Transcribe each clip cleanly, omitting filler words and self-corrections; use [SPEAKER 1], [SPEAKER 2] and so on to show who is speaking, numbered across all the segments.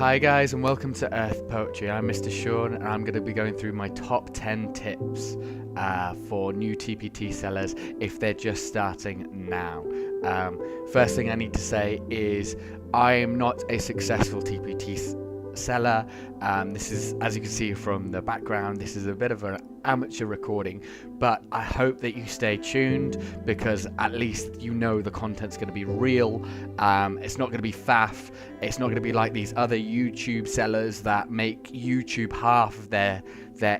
[SPEAKER 1] Hi guys, and welcome to Earth Poetry. I'm Mr. Sean, and I'm going to be going through my top 10 tips for new TPT sellers if they're just starting now. First thing I need to say is I am not a successful TPT seller. This is, as you can see from the background, this is a bit of an amateur recording, but I hope that you stay tuned because at least you know the content's going to be real. It's not going to be faff. It's not going to be like these other YouTube sellers that make YouTube half of their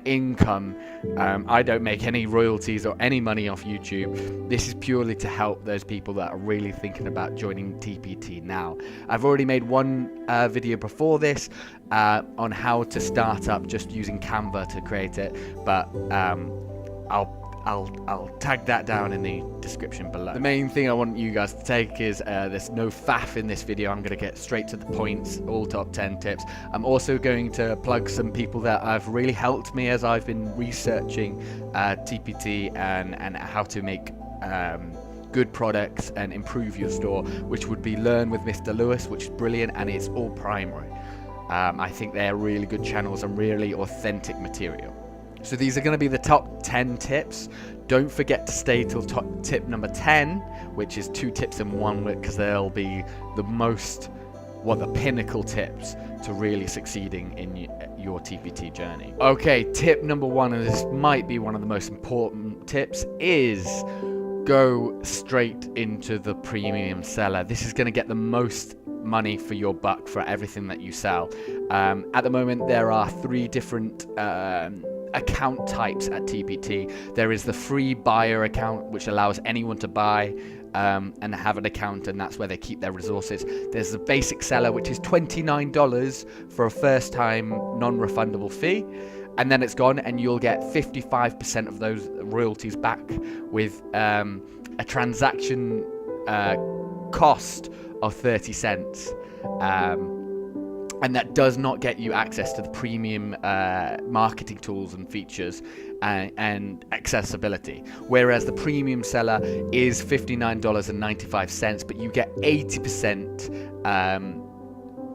[SPEAKER 1] income. I don't make any royalties or any money off YouTube. This is purely to help those people that are really thinking about joining TPT now. I've already made one video before this on how to start up just using Canva to create it, but I'll tag that down in the description below. The main thing I want you guys to take is there's no faff in this video. I'm going to get straight to the points, all top 10 tips. I'm also going to plug some people that have really helped me as I've been researching TPT and how to make good products and improve your store, which would be Learn with Mr. Lewis, which is brilliant, and it's all primary. I think they're really good channels and really authentic material. So these are going to be the top 10 tips. Don't forget to stay till tip number 10, which is 2 tips in one, because they'll be the pinnacle tips to really succeeding in your TPT journey. Okay, tip number 1, and this might be one of the most important tips, is go straight into the premium seller. This is going to get the most money for your buck for everything that you sell. At the moment, there are 3 different account types at TPT. There is the free buyer account, which allows anyone to buy and have an account, and that's where they keep their resources. There's the basic seller, which is $29 for a first time non-refundable fee, and then it's gone, and you'll get 55% of those royalties back with a transaction cost of 30 cents. And that does not get you access to the premium marketing tools and features and accessibility. Whereas the premium seller is $59.95, but you get 80%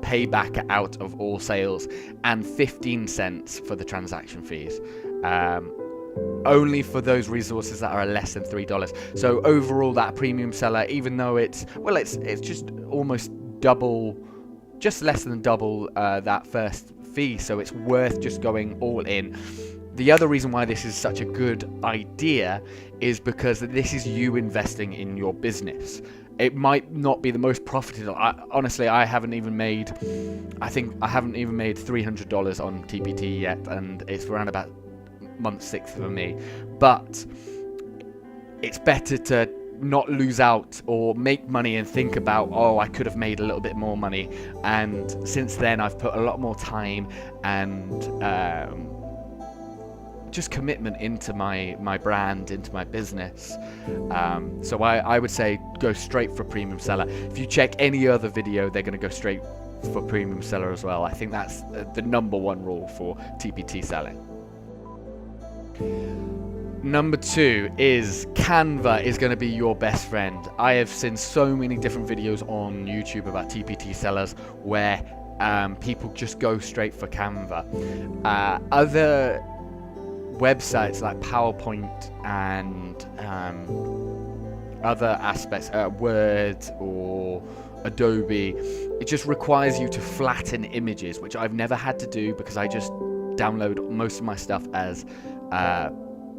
[SPEAKER 1] payback out of all sales and 15 cents for the transaction fees. Only for those resources that are less than $3. So overall, that premium seller, even though it's just almost double, just less than double that first fee, so it's worth just going all in. The other reason why this is such a good idea is because this is you investing in your business. It might not be the most profitable. Honestly, I haven't even made $300 on TPT yet, and it's around about month 6 for me. But it's better to not lose out or make money and think about, oh, I could have made a little bit more money. And since then, I've put a lot more time and just commitment into my brand, into my business. So I would say go straight for premium seller. If you check any other video, they're going to go straight for premium seller as well. I think that's the number 1 rule for TPT selling. Number 2 is Canva is going to be your best friend. I have seen so many different videos on YouTube about TPT sellers where people just go straight for Canva. Other websites like PowerPoint and other aspects, Word or Adobe, it just requires you to flatten images, which I've never had to do because I just download most of my stuff as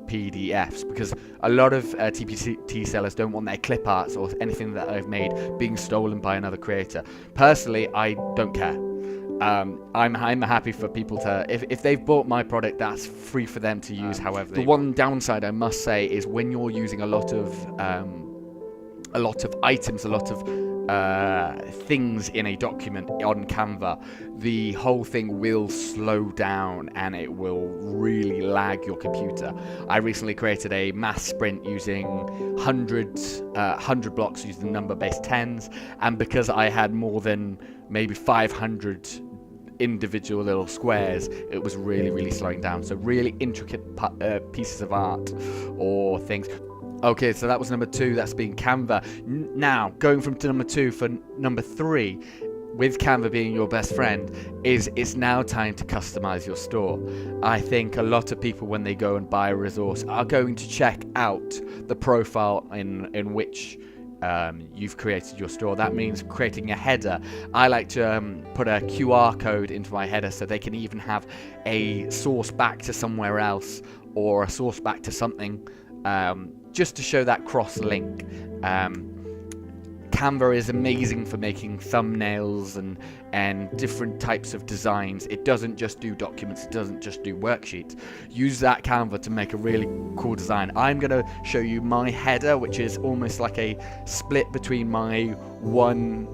[SPEAKER 1] PDFs, because a lot of TPT sellers don't want their clip arts or anything that I've made being stolen by another creator. Personally, I don't care. I'm happy for people to, if they've bought my product, that's free for them to use however they want. The one downside I must say is when you're using a lot of items, a lot of things in a document on Canva, the whole thing will slow down and it will really lag your computer. I recently created a mass sprint using 100 blocks using number-based 10s, and because I had more than maybe 500 individual little squares, it was really slowing down. So really intricate pieces of art or things. Okay, so that was number 2. That's being Canva. Now, going from to number 2 for number 3, with Canva being your best friend, is it's now time to customize your store. I think a lot of people, when they go and buy a resource, are going to check out the profile in which you've created your store. That means creating a header. I like to put a QR code into my header so they can even have a source back to somewhere else or a source back to something, just to show that cross link. Canva is amazing for making thumbnails and different types of designs. It doesn't just do documents, it doesn't just do worksheets. Use that Canva to make a really cool design. I'm going to show you my header, which is almost like a split between my one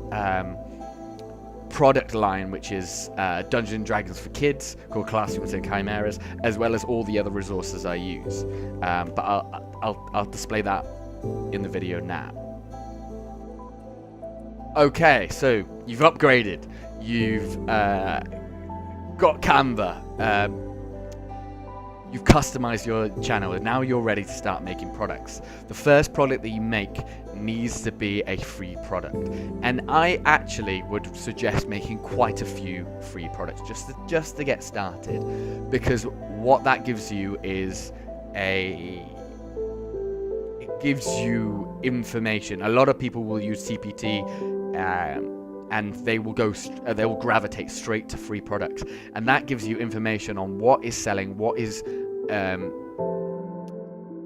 [SPEAKER 1] product line, which is Dungeons & Dragons for kids, called Classrooms and Chimeras, as well as all the other resources I use. But I'll display that in the video now. Okay, so you've upgraded, you've got Canva, you've customized your channel, and now you're ready to start making products. The first product that you make needs to be a free product, and I actually would suggest making quite a few free products just to get started, because what that gives you is it gives you information. A lot of people will use TPT and they will gravitate straight to free products, and that gives you information on what is selling, what is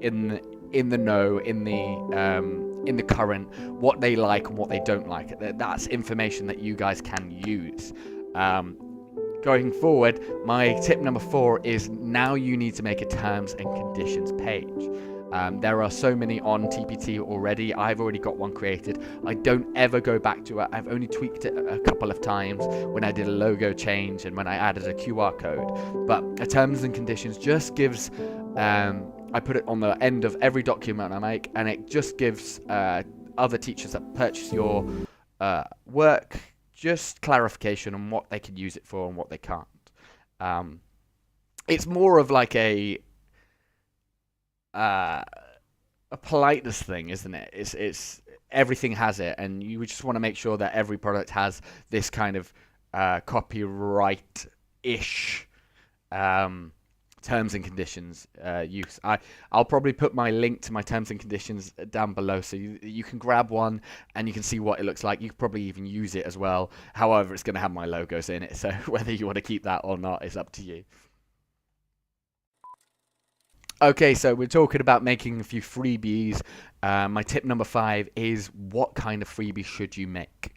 [SPEAKER 1] in the know, in the current, what they like and what they don't like. That's information that you guys can use. Going forward, my tip number 4 is now you need to make a terms and conditions page. There are so many on TPT already. I've already got one created. I don't ever go back to it. I've only tweaked it a couple of times when I did a logo change and when I added a QR code. But a terms and conditions just gives, I put it on the end of every document I make, and it just gives other teachers that purchase your work just clarification on what they can use it for and what they can't. It's more of like a politeness thing, isn't it? It's everything has it, and you just want to make sure that every product has this kind of copyright-ish terms and conditions use. I'll probably put my link to my terms and conditions down below, so you can grab one and you can see what it looks like. You can probably even use it as well. However, it's going to have my logos in it, so whether you want to keep that or not is up to you. Okay, so we're talking about making a few freebies. My tip number 5 is, what kind of freebie should you make?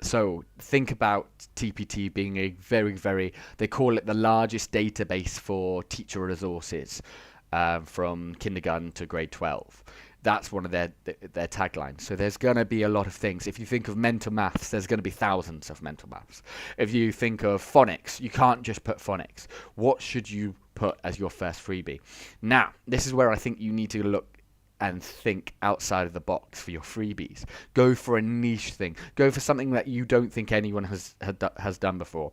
[SPEAKER 1] So think about TPT being a very, they call it the largest database for teacher resources from kindergarten to grade 12. That's one of their taglines. So there's going to be a lot of things. If you think of mental maths, there's going to be thousands of mental maths. If you think of phonics, you can't just put phonics. What should you put as your first freebie? Now, this is where I think you need to look and think outside of the box for your freebies. Go for a niche thing. Go for something that you don't think anyone has done before.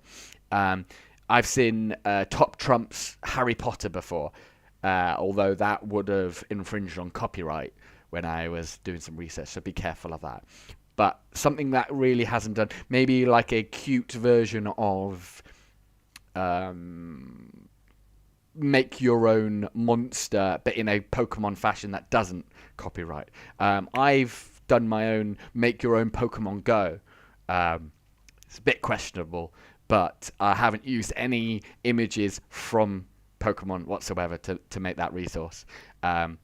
[SPEAKER 1] I've seen Top Trump's Harry Potter before, although that would have infringed on copyright when I was doing some research, so be careful of that. But something that really hasn't done, maybe like a cute version of make your own monster, but in a Pokemon fashion that doesn't copyright. I've done my own make your own Pokemon Go. It's a bit questionable, but I haven't used any images from Pokemon whatsoever to make that resource. I've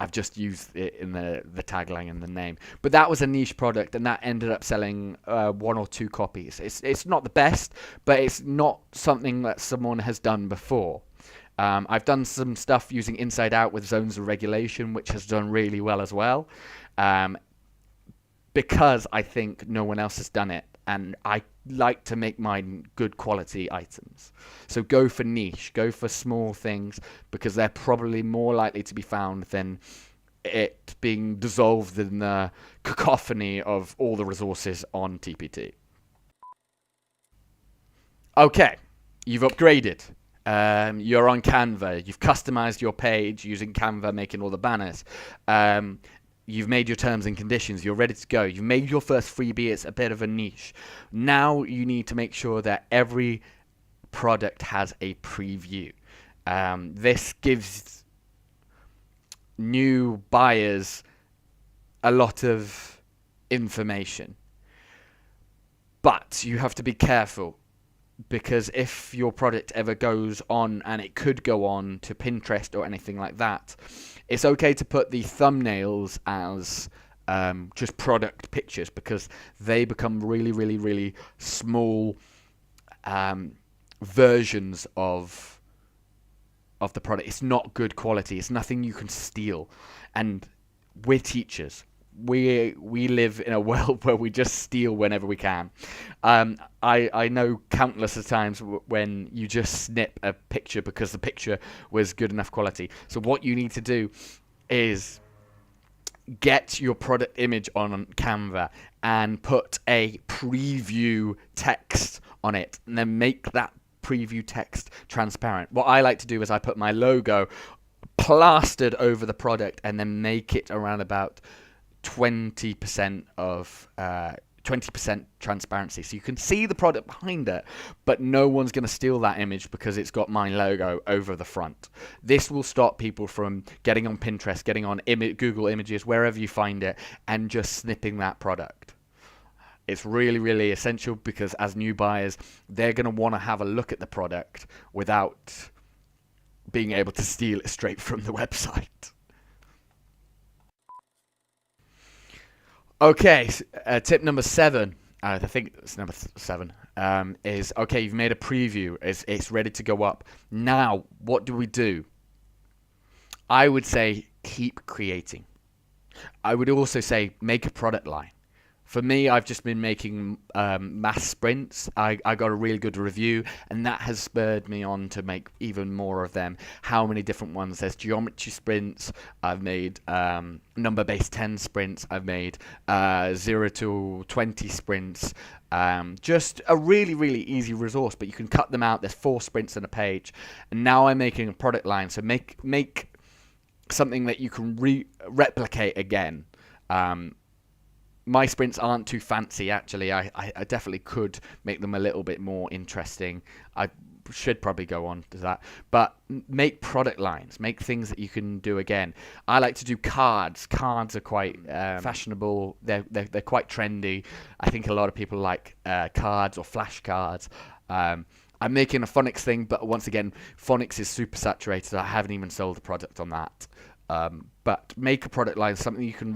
[SPEAKER 1] just used it in the tagline and the name. But that was a niche product, and that ended up selling 1 or 2 copies. It's not the best, but it's not something that someone has done before. I've done some stuff using Inside Out with zones of regulation, which has done really well as well, because I think no one else has done it, and I like to make mine good quality items. So go for niche, go for small things, because they're probably more likely to be found than it being dissolved in the cacophony of all the resources on TPT. Okay, you've upgraded. You're on Canva. You've customized your page using Canva, making all the banners. You've made your terms and conditions. You're ready to go. You've made your first freebie. It's a bit of a niche. Now you need to make sure that every product has a preview. This gives new buyers a lot of information. But you have to be careful, because if your product ever goes on, and it could go on to Pinterest or anything like that, it's okay to put the thumbnails as just product pictures, because they become really, really, really small versions of the product. It's not good quality. It's nothing you can steal. And we're teachers. We live in a world where we just steal whenever we can. I know countless of times when you just snip a picture because the picture was good enough quality. So what you need to do is get your product image on Canva and put a preview text on it, and then make that preview text transparent. What I like to do is I put my logo plastered over the product, and then make it around about 20% of 20% transparency, so you can see the product behind it, but no one's going to steal that image because it's got my logo over the front. This will stop people from getting on Pinterest, getting on Google Images, wherever you find it, and just snipping that product. It's really, really essential, because as new buyers, they're going to want to have a look at the product without being able to steal it straight from the website. Okay, tip number 7, I think it's number 7, is, okay, you've made a preview, it's ready to go up. Now, what do? I would say keep creating. I would also say make a product line. For me, I've just been making mass sprints. I got a really good review, and that has spurred me on to make even more of them. How many different ones? There's geometry sprints. I've made number-based 10 sprints. I've made 0 to 20 sprints. Just a really, really easy resource, but you can cut them out. There's 4 sprints on a page. And now I'm making a product line. So make something that you can replicate again. My sprints aren't too fancy, actually. I definitely could make them a little bit more interesting. I should probably go on to that. But make product lines. Make things that you can do again. I like to do cards. Cards are quite fashionable. They're quite trendy. I think a lot of people like cards or flashcards. I'm making a phonics thing, but once again, phonics is super saturated. I haven't even sold a product on that. But make a product line, something you can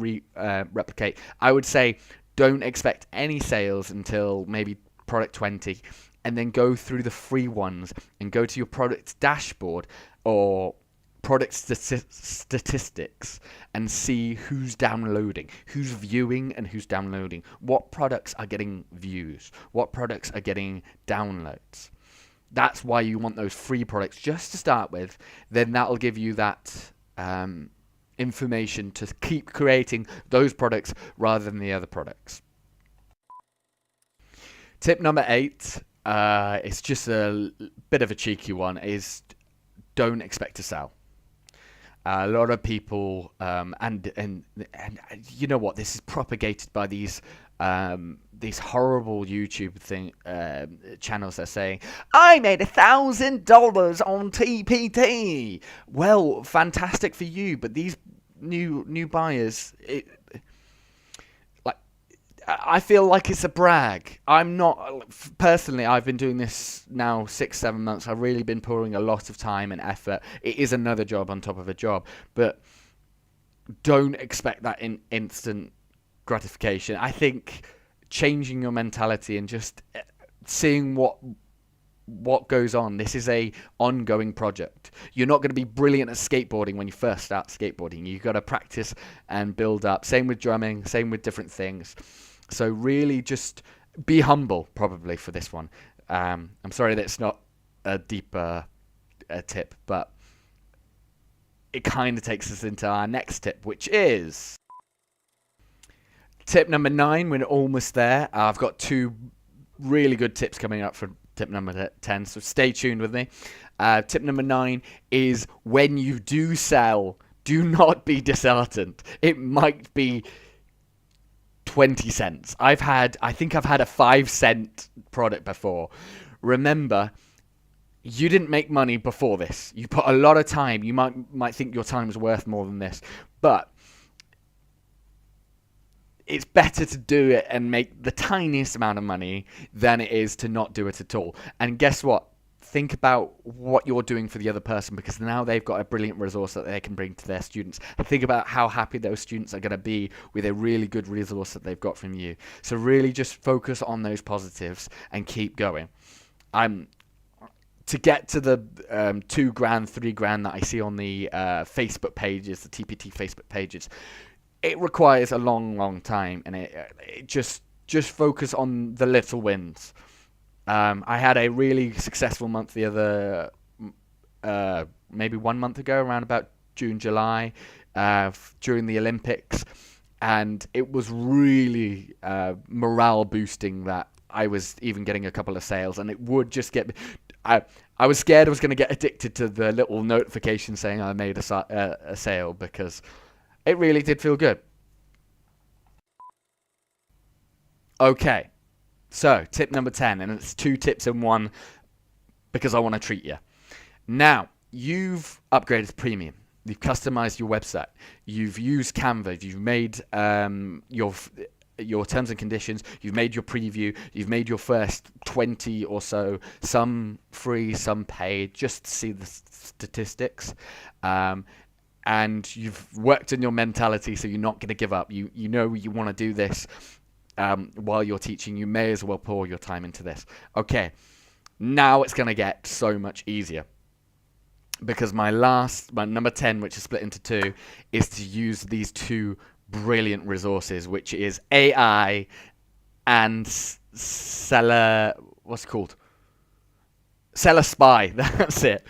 [SPEAKER 1] replicate. I would say don't expect any sales until maybe product 20, and then go through the free ones and go to your product dashboard or product statistics and see who's downloading, who's viewing, and who's downloading. What products are getting views? What products are getting downloads? That's why you want those free products just to start with. Then that'll give you that information to keep creating those products rather than the other products. Tip number 8, it's just a bit of a cheeky one, is don't expect to sell. A lot of people, and you know what, this is propagated by these horrible YouTube channels that are saying, I made $1,000 on TPT. Well, fantastic for you, but these new buyers, I feel like it's a brag. I'm not, personally, I've been doing this now 6-7 months. I've really been pouring a lot of time and effort. It is another job on top of a job, but don't expect that instant gratification. I think changing your mentality and just seeing what goes on. This is a ongoing project. You're not going to be brilliant at skateboarding when you first start skateboarding. You've got to practice and build up. Same with drumming, same with different things. So really just be humble, probably, for this one. I'm sorry that it's not a deeper tip, but it kind of takes us into our next tip, which is tip number 9. We're almost there. I've got 2 really good tips coming up for tip number 10, so stay tuned with me. Tip number 9 is, when you do sell, do not be disheartened. It might be 20 cents. I think I've had a 5-cent product before. Remember, you didn't make money before this. You put a lot of time. You might think your time is worth more than this, but it's better to do it and make the tiniest amount of money than it is to not do it at all. And guess what? Think about what you're doing for the other person, because now they've got a brilliant resource that they can bring to their students. Think about how happy those students are going to be with a really good resource that they've got from you. So really just focus on those positives and keep going. To get to the $2,000, $3,000 that I see on the Facebook pages, the TPT Facebook pages, it requires a long time, and it just focus on the little wins. I had a really successful month the other, maybe 1 month ago, around about June, July, during the Olympics, and it was really morale boosting that I was even getting a couple of sales, and it would just get me. I was scared I was going to get addicted to the little notification saying I made a sale, because it really did feel good. Okay, so tip number 10, and it's 2 tips in one because I want to treat you. Now, you've upgraded to premium. You've customized your website. You've used Canva. You've made your terms and conditions. You've made your preview. You've made your first 20 or so, some free, some paid, just to see the statistics. And you've worked on your mentality, so you're not going to give up. You know you want to do this while you're teaching. You may as well pour your time into this. Okay, now it's going to get so much easier, because my number 10, which is split into 2, is to use these 2 brilliant resources, which is AI and Seller. What's it called? Seller Spy. That's it.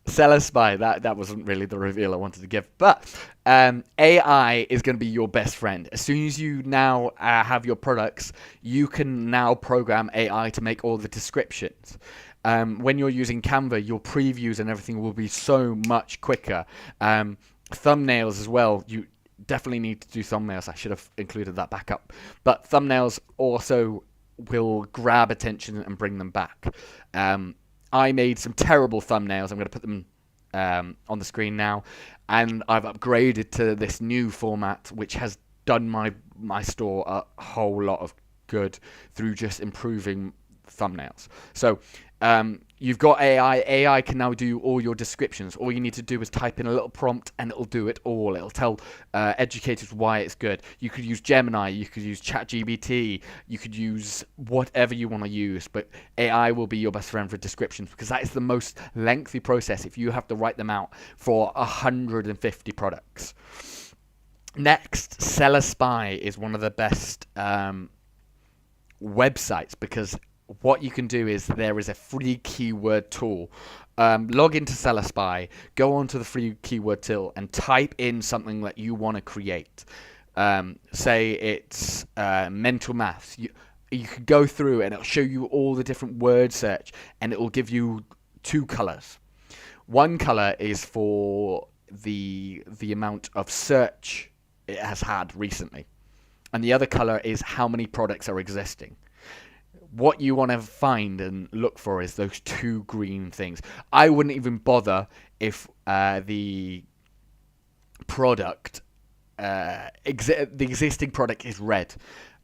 [SPEAKER 1] Seller Spy. That wasn't really the reveal I wanted to give, but AI is going to be your best friend. As soon as you now have your products, you can now program AI to make all the descriptions. When you're using Canva, your previews and everything will be so much quicker. Thumbnails as well. You definitely need to do thumbnails. I should have included that back up. But thumbnails also will grab attention and bring them back. I made some terrible thumbnails. I'm going to put them on the screen now. And I've upgraded to this new format, which has done my store a whole lot of good through just improving thumbnails. So you've got AI. AI can now do all your descriptions. All you need to do is type in a little prompt and it'll do it all. It'll tell educators why it's good. You could use Gemini, you could use ChatGPT, you could use whatever you want to use, but AI will be your best friend for descriptions, because that is the most lengthy process if you have to write them out for 150 products. Next, Seller Spy is one of the best websites, because what you can do is there is a free keyword tool. Log into Seller Spy, go onto the free keyword tool and type in something that you want to create. Say it's mental maths. You could go through and it'll show you all the different word search, and it will give you 2 colors. One color is for the amount of search it has had recently, and the other color is how many products are existing. What you want to find and look for is those 2 green things. I wouldn't even bother if the product, the existing product is red.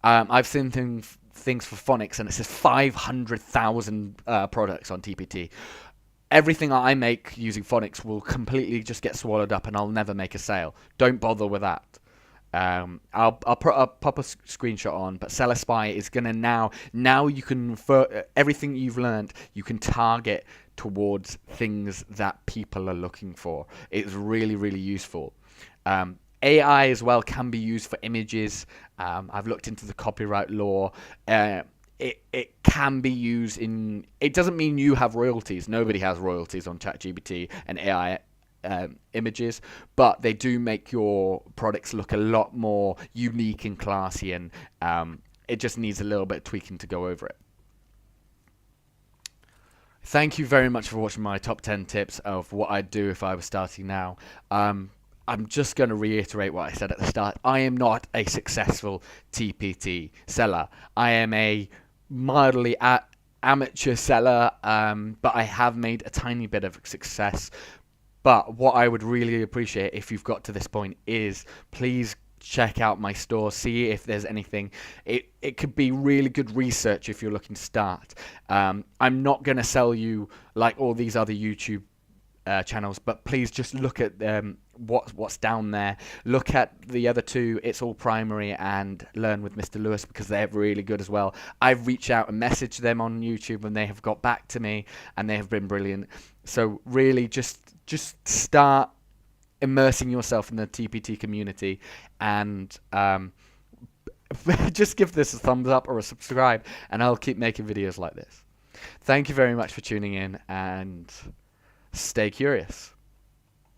[SPEAKER 1] I've seen things for phonics, and it says 500,000 products on TPT. Everything I make using phonics will completely just get swallowed up, and I'll never make a sale. Don't bother with that. I'll pop a screenshot on, but Seller Spy is gonna now you can, for everything you've learned, you can target towards things that people are looking for. It's really, really useful. AI as well can be used for images. I've looked into the copyright law. It can be used in. It doesn't mean you have royalties. Nobody has royalties on ChatGPT and AI images, but they do make your products look a lot more unique and classy, and it just needs a little bit of tweaking to go over it. Thank you very much for watching my top 10 tips of what I'd do if I was starting now. I'm just going to reiterate what I said at the start. I am not a successful TPT seller. I am a mildly amateur seller, but I have made a tiny bit of success. But what I would really appreciate if you've got to this point is please check out my store, see if there's anything. It could be really good research if you're looking to start. I'm not going to sell you like all these other YouTube channels, but please just look at what's down there. Look at the other two, It's All Primary and Learn with Mr. Lewis, because they're really good as well. I've reached out and messaged them on YouTube, and they have got back to me, and they have been brilliant. So really, just start immersing yourself in the TPT community, and just give this a thumbs up or a subscribe, and I'll keep making videos like this. Thank you very much for tuning in, and stay curious.